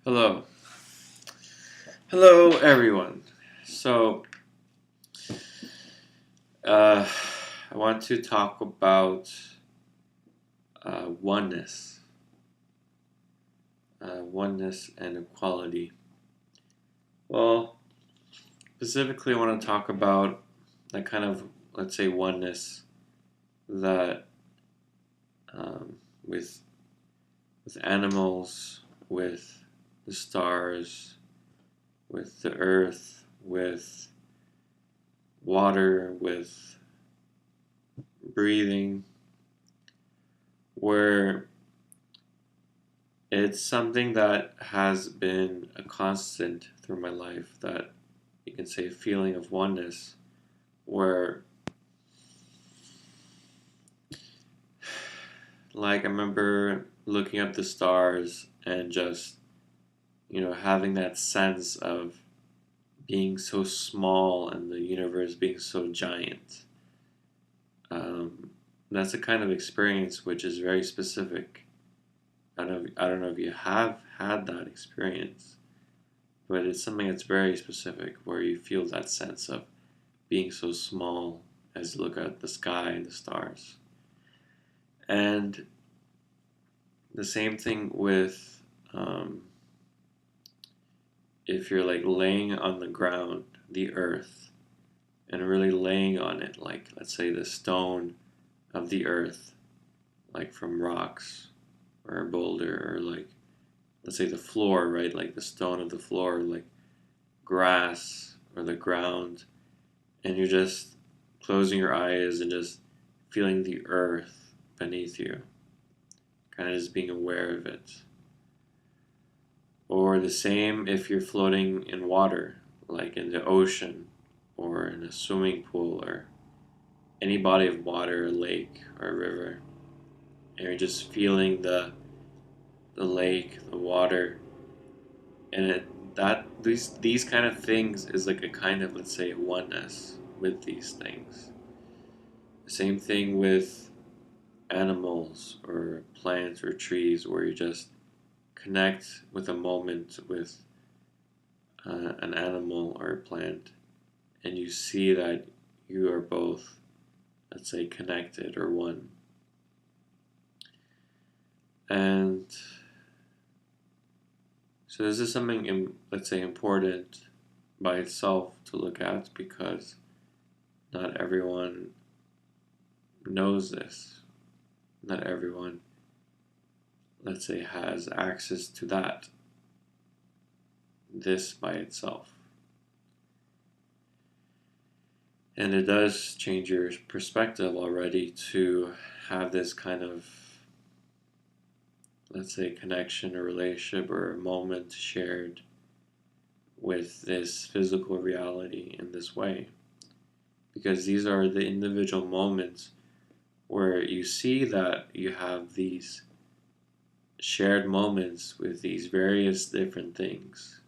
Hello. Hello, everyone. So, uh, I want to talk about oneness, oneness and equality. Well, specifically, I want to talk about that kind of, let's say, oneness that um, with with animals, with the stars, with the earth, with water, with breathing, where it's something that has been a constant through my life, that you can say a feeling of oneness, where, like, I remember looking up the stars and just, having that sense of being so small and the universe being so giant. Um, that's a kind of experience which is very specific. I don't know if you have had that experience, but it's something that's very specific where you feel that sense of being so small as you look at the sky and the stars. And the same thing with if you're like laying on the ground, the earth, and really laying on it, like let's say the stone of the earth, like from rocks or a boulder, or like let's say the floor, right? Like the stone of the floor, like grass or the ground, and you're just closing your eyes and just feeling the earth beneath you, kind of just being aware of it. Or the same if you're floating in water, like in the ocean or in a swimming pool or any body of water, a lake or a river, and you're just feeling the lake, the water, and these kind of things is like a kind of, let's say, oneness with these things. Same thing with animals or plants or trees, where you just connect with a moment with an animal or a plant, and you see that you are both, let's say, connected or one. And so this is something, let's say, important by itself to look at, because not everyone knows this. Not everyone, let's say, has access to this by itself. And it does change your perspective already to have this kind of, let's say, connection or relationship or a moment shared with this physical reality in this way. Because these are the individual moments where you see that you have these shared moments with these various different things,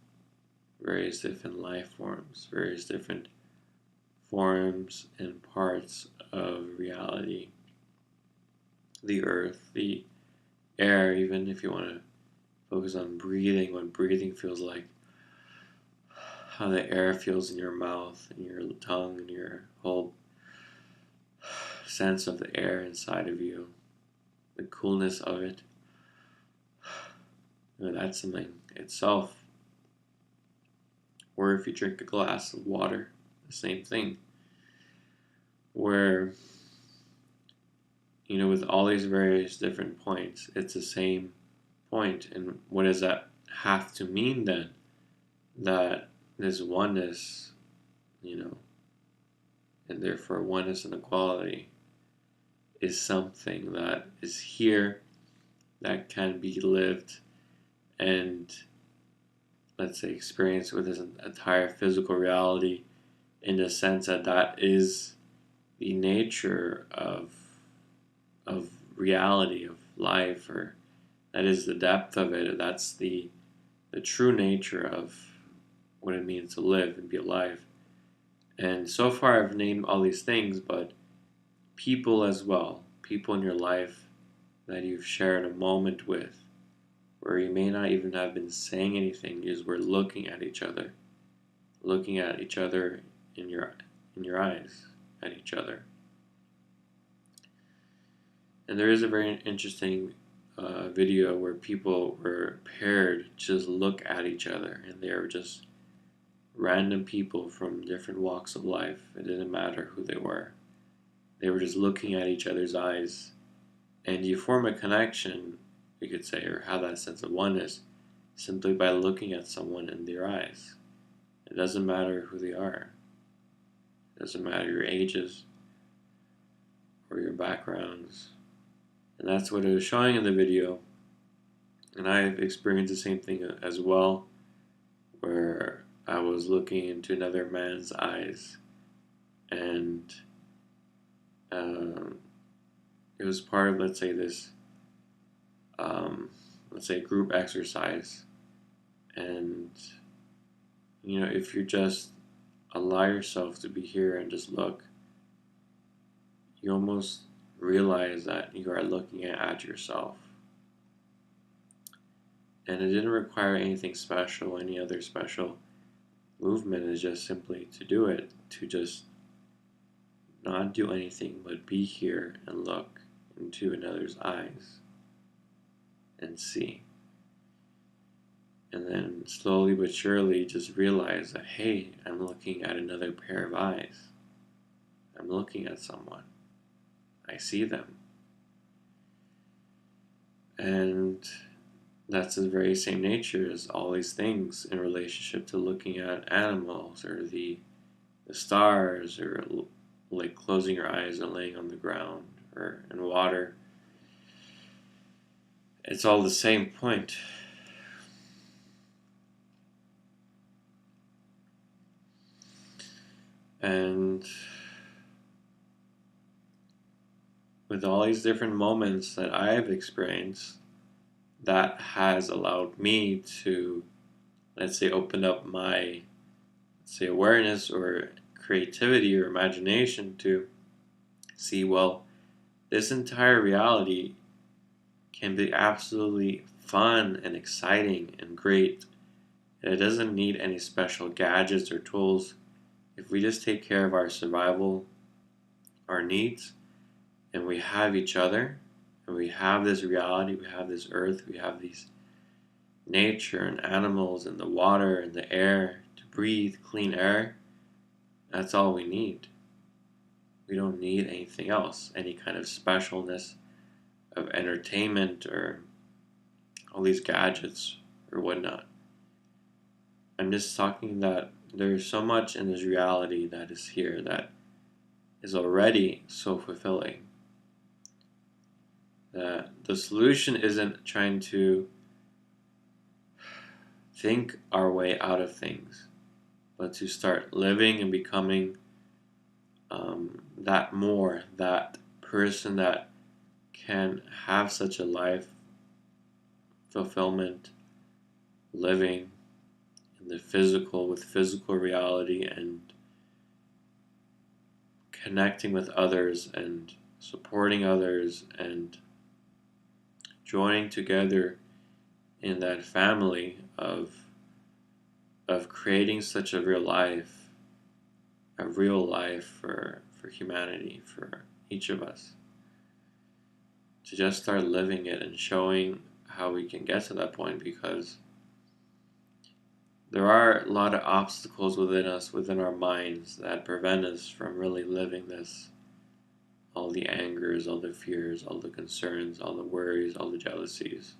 various different life forms, various different forms and parts of reality. The earth, the air, even if you want to focus on breathing, what breathing feels like, how the air feels in your mouth and your tongue and your whole sense of the air inside of you, the coolness of it. That's something itself. Or if you drink a glass of water, the same thing. Where, with all these various different points, it's the same point. And what does that have to mean then? That this oneness, and therefore oneness and equality, is something that is here, that can be lived and, let's say, experienced with this entire physical reality, in the sense that that is the nature of reality, of life, or that is the depth of it. That's the true nature of what it means to live and be alive. And so far I've named all these things, but people as well, people in your life that you've shared a moment with, where you may not even have been saying anything, you just were looking at each other in your eyes at each other. And there is a very interesting video where people were paired just look at each other, and they were just random people from different walks of life. It didn't matter who they were. They were just looking at each other's eyes, and you form a connection, you could say, or have that sense of oneness simply by looking at someone in their eyes. It doesn't matter who they are. It doesn't matter your ages or your backgrounds. And that's what it was showing in the video. And I've experienced the same thing as well, where I was looking into another man's eyes, and it was part of, let's say, this, group exercise. And, if you just allow yourself to be here and just look, you almost realize that you are looking at yourself. And it didn't require anything special, any other special movement. Is just simply to do it, to just not do anything but be here and look into another's eyes and see. And then slowly but surely just realize that, hey, I'm looking at another pair of eyes. I'm looking at someone. I see them. And that's the very same nature as all these things in relationship to looking at animals or the stars, or like closing your eyes and laying on the ground or in water. It's all the same point. And with all these different moments that I've experienced, that has allowed me to, let's say, open up my, awareness or creativity or imagination to see, well, this entire reality can be absolutely fun and exciting and great. And it doesn't need any special gadgets or tools. If we just take care of our survival, our needs, and we have each other, and we have this reality, we have this earth, we have these nature and animals and the water and the air to breathe clean air, that's all we need. We don't need anything else, any kind of specialness of entertainment or all these gadgets or whatnot. I'm just talking that there's so much in this reality that is here that is already so fulfilling. That the solution isn't trying to think our way out of things, but to start living and becoming that person that can have such a life fulfillment, living in the physical with physical reality and connecting with others and supporting others and joining together in that family of creating such a real life for humanity, for each of us, to just start living it and showing how we can get to that point, because there are a lot of obstacles within us, within our minds, that prevent us from really living this. All the angers, all the fears, all the concerns, all the worries, all the jealousies,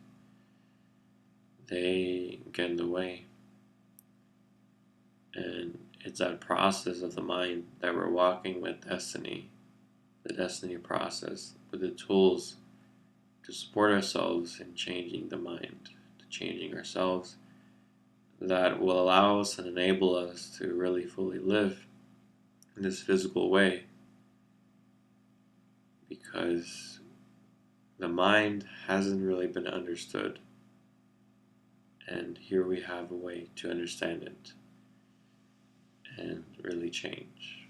they get in the way. And it's that process of the mind that we're walking with destiny, the destiny process, with the tools to support ourselves in changing the mind, to changing ourselves, that will allow us and enable us to really fully live in this physical way. Because the mind hasn't really been understood, and here we have a way to understand it and really change.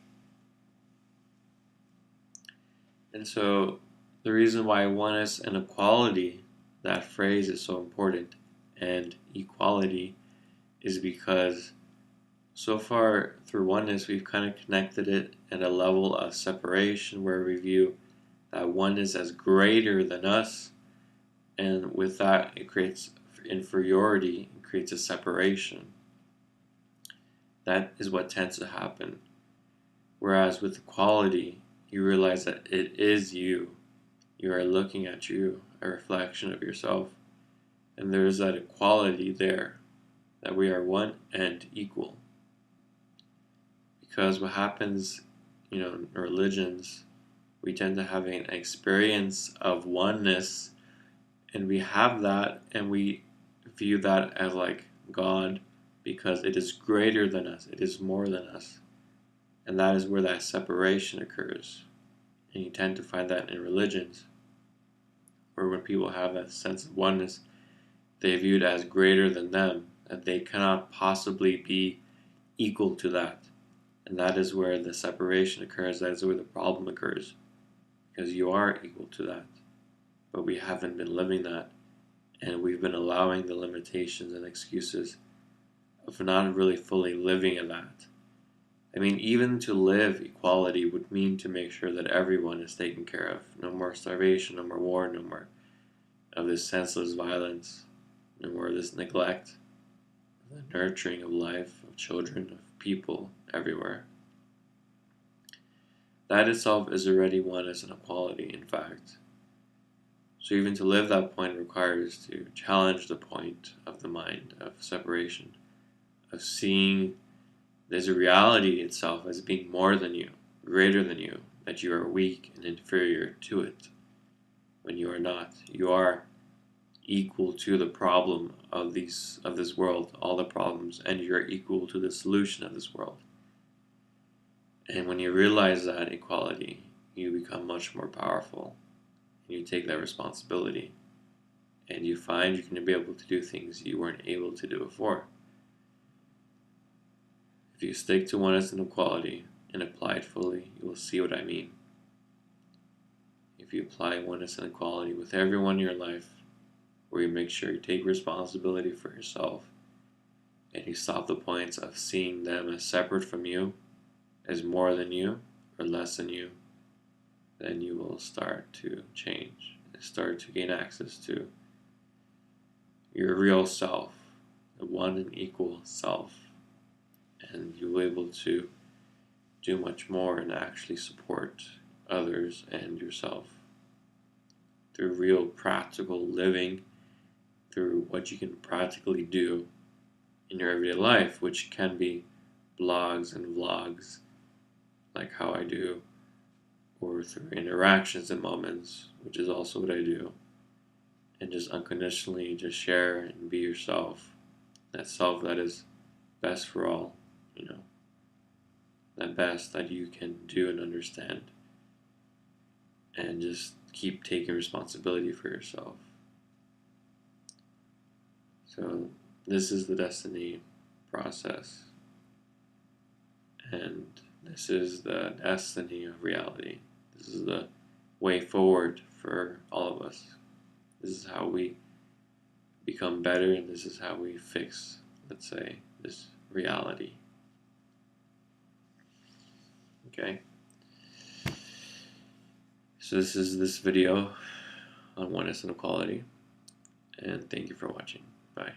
And so the reason why oneness and equality, that phrase, is so important, and equality is because so far through oneness we've kind of connected it at a level of separation where we view that oneness as greater than us, and with that it creates inferiority and creates a separation. That is what tends to happen. Whereas with equality, you realize that it is you. You are looking at you, a reflection of yourself. And there is that equality there, that we are one and equal. Because what happens, in religions, we tend to have an experience of oneness, and we have that, and we view that as like God, because it is greater than us, it is more than us. And that is where that separation occurs. And you tend to find that in religions, where when people have that sense of oneness, they view it as greater than them, that they cannot possibly be equal to that. And that is where the separation occurs, that is where the problem occurs. Because you are equal to that. But we haven't been living that. And we've been allowing the limitations and excuses of not really fully living in that. I mean, even to live equality would mean to make sure that everyone is taken care of. No more starvation, no more war, no more of this senseless violence, no more of this neglect, the nurturing of life, of children, of people everywhere. That itself is already oneness and equality, in fact. So even to live that point requires to challenge the point of the mind, of separation, of seeing there's a reality itself as being more than you, greater than you, that you are weak and inferior to it, when you are not. You are equal to the problem of this world, all the problems, and you're equal to the solution of this world. And when you realize that equality, you become much more powerful, and you take that responsibility, and you find you're going to be able to do things you weren't able to do before. If you stick to oneness and equality and apply it fully, you will see what I mean. If you apply oneness and equality with everyone in your life, where you make sure you take responsibility for yourself, and you stop the points of seeing them as separate from you, as more than you or less than you, then you will start to change and start to gain access to your real self, the one and equal self. And you'll be able to do much more and actually support others and yourself through real practical living, through what you can practically do in your everyday life, which can be blogs and vlogs, like how I do, or through interactions and moments, which is also what I do, and just unconditionally just share and be yourself, that self that is best for all, that best that you can do and understand, and just keep taking responsibility for yourself. So this is the Desteni process, and this is the destiny of reality. This is the way forward for all of us. This is how we become better, and this is how we fix, let's say, this reality. Okay? So this is this video on oneness and equality, and thank you for watching. Bye.